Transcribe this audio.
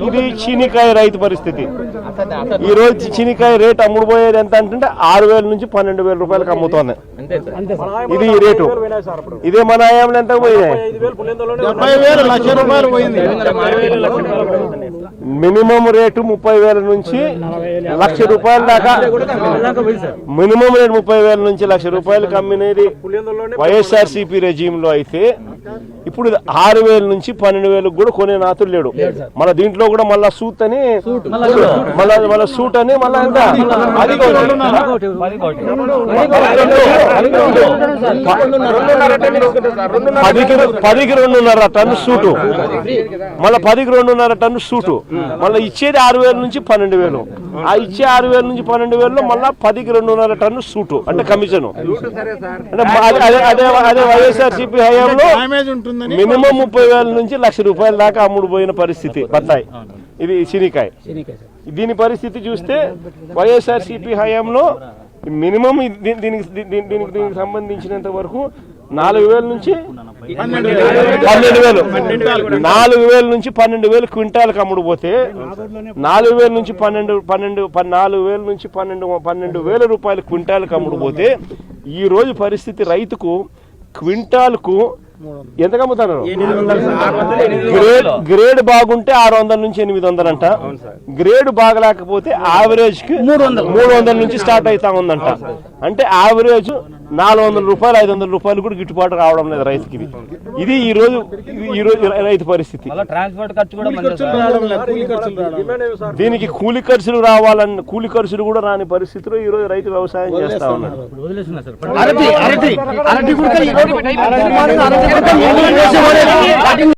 ఇది చీనికాయ రైతు పరిస్థితి. ఈ రోజు చీనికాయ రేట్ అమ్ముడుపోయేది ఎంత అంటే 6,000 నుంచి 12,000 రూపాయలకు అమ్ముతోంది. ఇది ఈ రేటు. ఇదే మన ఆయంలో ఎంత పోయినాయి? 70,000 లక్ష రూపాయలు పోయింది. మినిమం రేటు 30,000 నుంచి 1,00,000 రూపాయల దాకా. మినిమం రేటు 30,000 నుంచి 1,00,000 రూపాయలకు అమ్మినది వైఎస్ఆర్సీపీ రెజీమ్ లో అయితే ఇప్పుడు 6,000 నుంచి 12,000 కూడా కొనే నాతులు లేడు. మన దీంట్లో కూడా మళ్ళా సూట్ అని మళ్ళా సూట్ అని మళ్ళా ఎంత 10కి 2.5 టన్ను సూటు, మళ్ళీ 10కి 2.5 టన్ను సూటు, మళ్ళీ ఇచ్చేది 6,000 నుంచి 12,000. ఆ ఇచ్చే 6,000 నుంచి 12,000 మళ్ళీ 10కి 2.5 టన్ను సూటు అంటే కమిషన్. అంటే అదే వైఎస్ఆర్సీపీ హయాంలో మినిమం 30,000 నుంచి 1,00,000 రూపాయల దాకా అమ్ముడు పోయిన పరిస్థితి బత్తాయి. ఇది శనికాయ. దీని పరిస్థితి చూస్తే వైఎస్ఆర్సీపీ హయాంలో మినిమం దీనికి సంబంధించినంత వరకు 4,000 నుంచి 12,000, 4,000 నుంచి 12,000 క్వింటాలకు అమ్ముడు పోతే 4,000 నుంచి 12,000 రూపాయల క్వింటాలకు అమ్ముడు పోతే ఈ రోజు పరిస్థితి రైతుకు క్వింటాల్కు ఎంత అమ్ముతారు? గ్రేడ్ బాగుంటే 600 నుంచి 800 అంట. గ్రేడ్ బాగలేకపోతే యావరేజ్ కి 300 నుంచి స్టార్ట్ అవుతా ఉందంట. అంటే యావరేజ్ 400 రూపాయలు 500 రూపాయలు కూడా గిట్టుబాటు రావడం లేదు రైతుకి. ఇది ఈ రోజు రైతు పరిస్థితి. దీనికి కూలి ఖర్చులు రావాలని కూలి ఖర్చులు కూడా రాని పరిస్థితిలో ఈ రోజు రైతు వ్యవసాయం చేస్తా ఉన్నాడు.